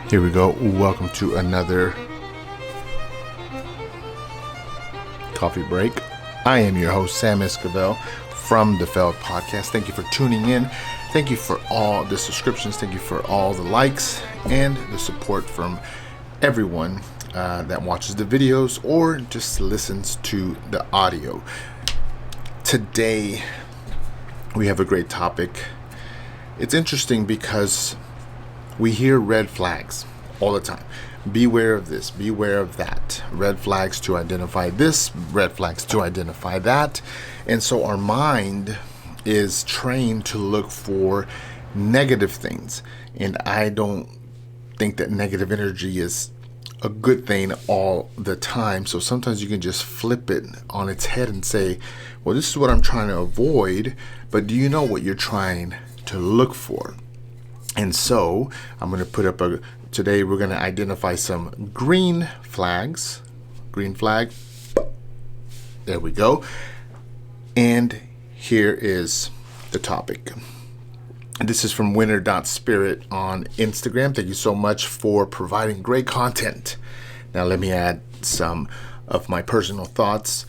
Here we go. Welcome to another coffee break. I am your host, Sam Esquivel from TheFailed podcast. Thank you for tuning in. Thank you for all the subscriptions. Thank you for all the likes and the support from everyone that watches the videos or just listens to the audio. Today, we have a great topic. It's interesting because we hear red flags all the time. Beware of this, beware of that. Red flags to identify this, red flags to identify that. And so our mind is trained to look for negative things. And I don't think that negative energy is a good thing all the time. So sometimes you can just flip it on its head and say, well, this is what I'm trying to avoid. But do you know what you're trying to look for? And so I'm going to put up today we're going to identify some green flags. Green flag. There we go. And here is the topic. And this is from winner.spirit on Instagram. Thank you so much for providing great content. Now let me add some of my personal thoughts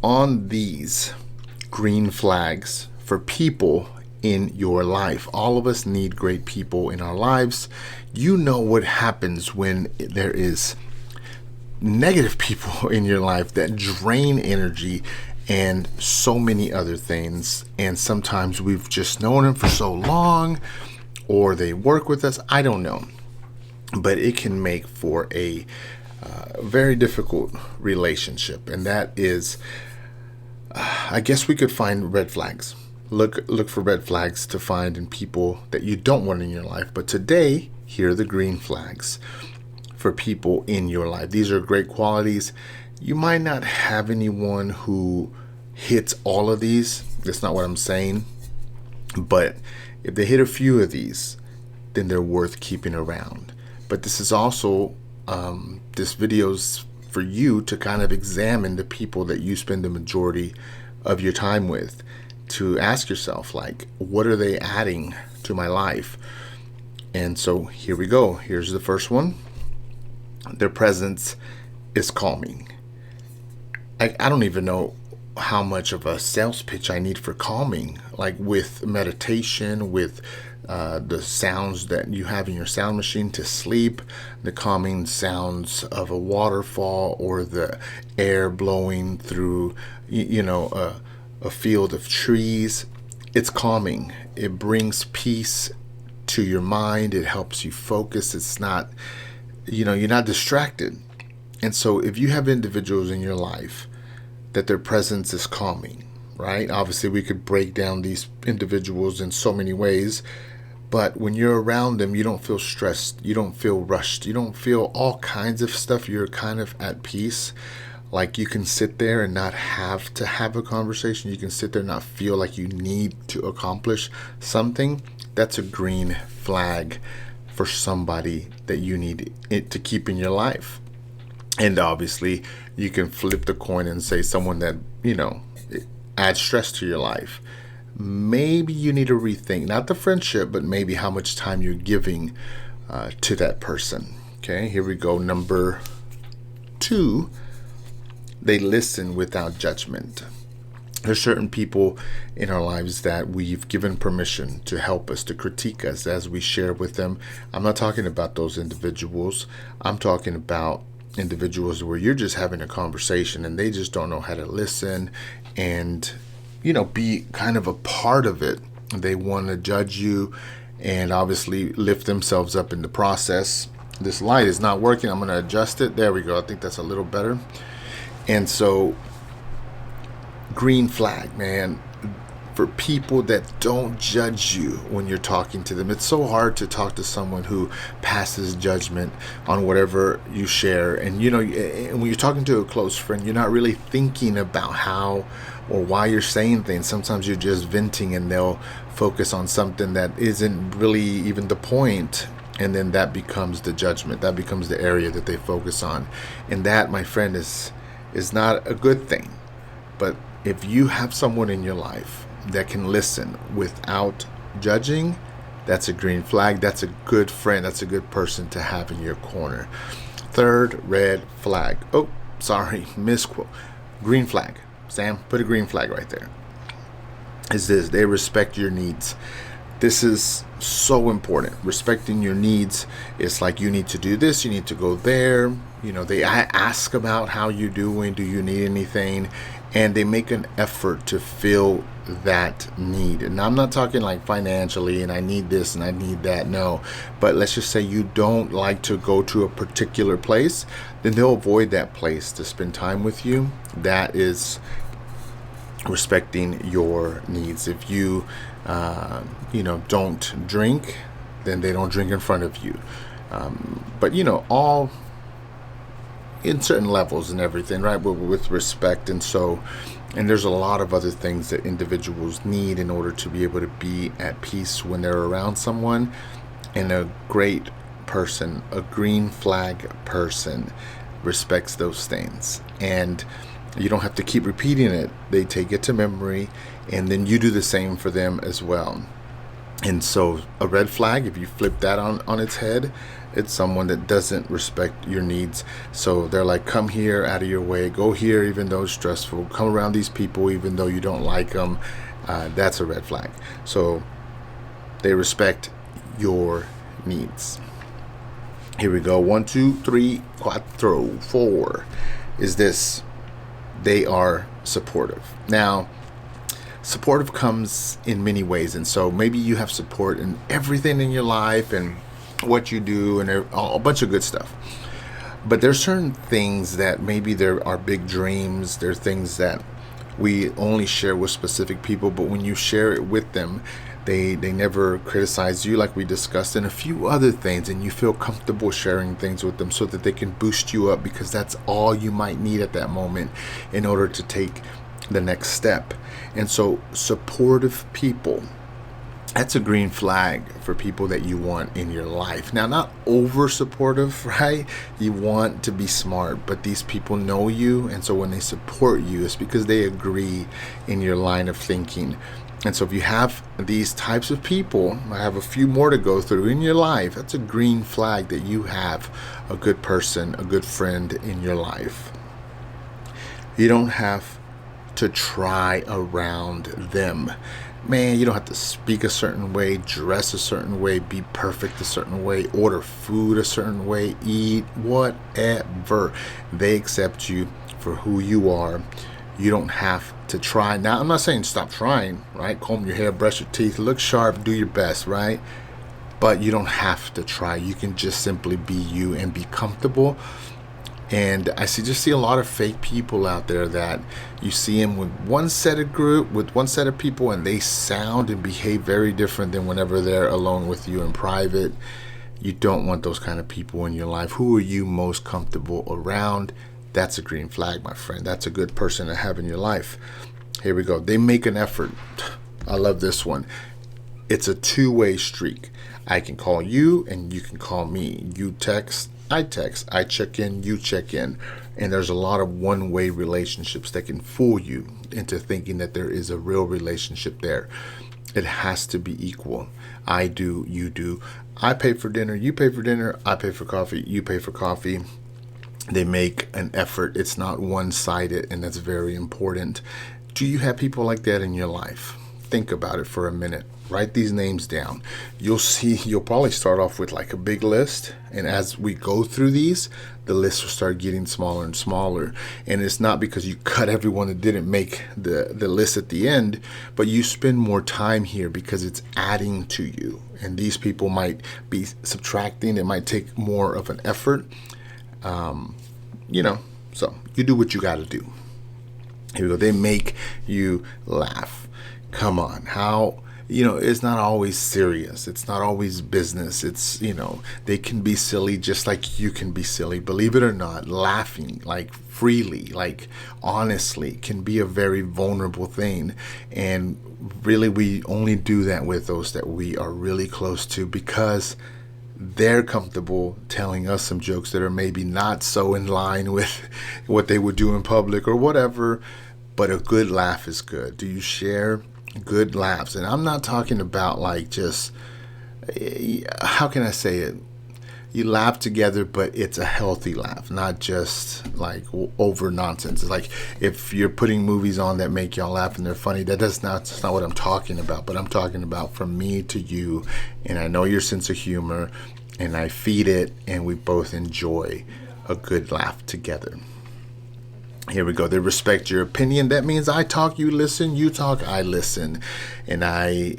on these green flags for people in your life. All of us need great people in our lives. You know what happens when there is negative people in your life that drain energy and so many other things. And sometimes we've just known them for so long, or they work with us. I don't know. But it can make for a very difficult relationship. And that is, I guess we could find red flags. Look for red flags to find in people that you don't want in your life. But today, here are the green flags for people in your life. These are great qualities. You might not have anyone who hits all of these. That's not what I'm saying. But if they hit a few of these, then they're worth keeping around. But this is also, this video's for you to kind of examine the people that you spend the majority of your time with. To ask yourself, like, what are they adding to my life? And so here we go. Here's the first one. Their presence is calming. I don't even know how much of a sales pitch I need for calming, like with meditation, with the sounds that you have in your sound machine to sleep, the calming sounds of a waterfall or the air blowing through, a field of trees. It's calming. It brings peace to your mind. It helps you focus. It's not, you're not distracted. And so if you have individuals in your life that their presence is calming, right? Obviously we could break down these individuals in so many ways, but when you're around them, you don't feel stressed. You don't feel rushed. You don't feel all kinds of stuff. You're kind of at peace. Like you can sit there and not have to have a conversation. You can sit there and not feel like you need to accomplish something. That's a green flag for somebody that you need it to keep in your life. And obviously, you can flip the coin and say someone that, adds stress to your life. Maybe you need to rethink, not the friendship, but maybe how much time you're giving to that person. Okay, here we go. Number 2. They listen without judgment. There's certain people in our lives that we've given permission to help us, to critique us as we share with them. I'm not talking about those individuals. I'm talking about individuals where you're just having a conversation and they just don't know how to listen and, be kind of a part of it. They want to judge you and obviously lift themselves up in the process. This light is not working. I'm going to adjust it. There we go. I think that's a little better. And so, green flag, man, for people that don't judge you when you're talking to them. It's so hard to talk to someone who passes judgment on whatever you share. And, and when you're talking to a close friend, you're not really thinking about how or why you're saying things. Sometimes you're just venting and they'll focus on something that isn't really even the point. And then that becomes the judgment. That becomes the area that they focus on. And that, my friend, is not a good thing. But if you have someone in your life that can listen without judging, that's a green flag. That's a good friend. That's a good person to have in your corner. Third red flag. Oh, sorry, misquote. Green flag. Sam, put a green flag right there. Is this: they respect your needs. This is so important. Respecting your needs is like, you need to do this, you need to go there. They ask about how you're doing, do you need anything? And they make an effort to fill that need. And I'm not talking like financially and I need this and I need that. No. But let's just say you don't like to go to a particular place, then they'll avoid that place to spend time with you. That is respecting your needs. If you don't drink, then they don't drink in front of you. But all in certain levels and everything, right? With respect. And there's a lot of other things that individuals need in order to be able to be at peace when they're around someone. And a great person, a green flag person, respects those things. And you don't have to keep repeating it. They take it to memory, and then you do the same for them as well. And so a red flag, if you flip that on its head, it's someone that doesn't respect your needs. So they're like, come here, out of your way, go here even though it's stressful, come around these people even though you don't like them. That's a red flag. So they respect your needs. Here we go. 1, 2, 3, 4 is this: they are supportive. Now, supportive comes in many ways. And so maybe you have support in everything in your life and what you do and a bunch of good stuff. But there's certain things that maybe there are big dreams. There are things that we only share with specific people. But when you share it with them, they never criticize you, like we discussed, and a few other things. And you feel comfortable sharing things with them so that they can boost you up, because that's all you might need at that moment in order to take the next step. And so supportive people, that's a green flag for people that you want in your life. Now, not over supportive, right? You want to be smart, but these people know you. And so when they support you, it's because they agree in your line of thinking. And so if you have these types of people, I have a few more to go through in your life, that's a green flag that you have a good person, a good friend in your life. You don't have to try around them. Man, you don't have to speak a certain way, dress a certain way, be perfect a certain way, order food a certain way, eat, whatever. They accept you for who you are. You don't have to try. Now, I'm not saying stop trying, right? Comb your hair, brush your teeth, look sharp, do your best, right? But you don't have to try. You can just simply be you and be comfortable. And I just see a lot of fake people out there that you see them with one set of people, and they sound and behave very different than whenever they're alone with you in private. You don't want those kind of people in your life. Who are you most comfortable around? That's a green flag, my friend. That's a good person to have in your life. Here we go. They make an effort. I love this one. It's a two-way streak. I can call you and you can call me. You text, I text, I check in, you check in. And there's a lot of one-way relationships that can fool you into thinking that there is a real relationship there. It has to be equal. I do, you do. I pay for dinner, you pay for dinner. I pay for coffee, you pay for coffee. They make an effort. It's not one-sided, and that's very important. Do you have people like that in your life? Think about it for a minute. Write these names down. You'll probably start off with like a big list. And as we go through these, the list will start getting smaller and smaller. And it's not because you cut everyone that didn't make the list at the end, but you spend more time here because it's adding to you. And these people might be subtracting. It might take more of an effort. So you do what you got to do. Here we go. They make you laugh. Come on. It's not always serious. It's not always business. It's, they can be silly just like you can be silly. Believe it or not, laughing like freely, like honestly, can be a very vulnerable thing. And really, we only do that with those that we are really close to, because they're comfortable telling us some jokes that are maybe not so in line with what they would do in public or whatever. but a good laugh is good? Do you share good laughs? And I'm not talking about like just, how can I say it? You laugh together, but it's a healthy laugh, not just like over nonsense. It's like if you're putting movies on that make y'all laugh and they're funny, that's not what I'm talking about. But I'm talking about from me to you, and I know your sense of humor, and I feed it, and we both enjoy a good laugh together. Here we go. They respect your opinion. That means I talk, you listen. You talk, I listen. And I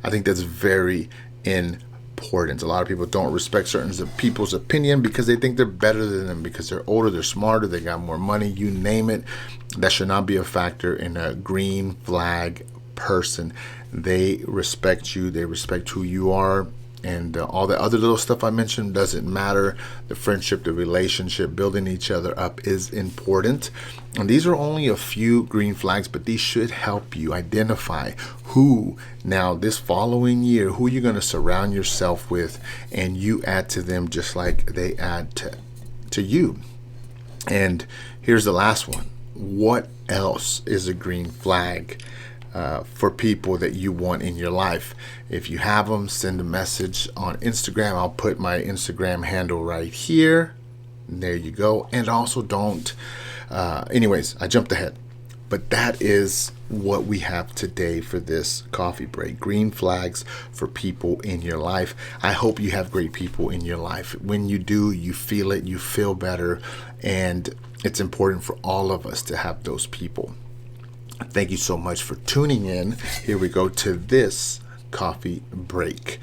think that's very important. A lot of people don't respect certain people's opinion because they think they're better than them, because they're older, they're smarter, they got more money, you name it. That should not be a factor in a green flag person. They respect you. They respect who you are. And all the other little stuff I mentioned doesn't matter. The friendship, the relationship, building each other up is important. And these are only a few green flags, but these should help you identify who, now this following year, who you're going to surround yourself with, and you add to them just like they add to you. And here's the last one. What else is a green flag for people that you want in your life? If you have them, send a message on Instagram. I'll put my Instagram handle right here. There you go. And also don't, anyways, I jumped ahead. But that is what we have today for this coffee break. Green flags for people in your life. I hope you have great people in your life. When you do, you feel it, you feel better. And it's important for all of us to have those people. Thank you so much for tuning in. Here we go to this coffee break.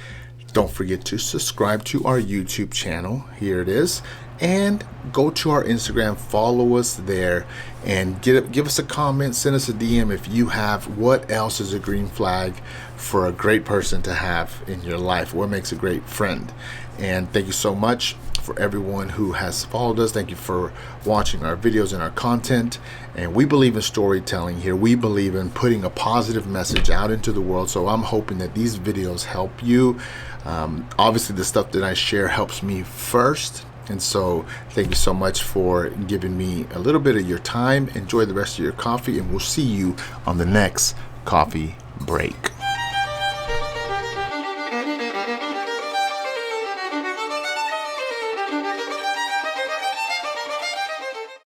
Don't forget to subscribe to our YouTube channel. Here it is. And go to our Instagram, follow us there, and give us a comment, send us a DM if you have what else is a green flag for a great person to have in your life. What makes a great friend? And thank you so much for everyone who has followed us. Thank you for watching our videos and our content. And we believe in storytelling here. We believe in putting a positive message out into the world. So I'm hoping that these videos help you. Obviously, the stuff that I share helps me first. And so thank you so much for giving me a little bit of your time. Enjoy the rest of your coffee, and we'll see you on the next coffee break.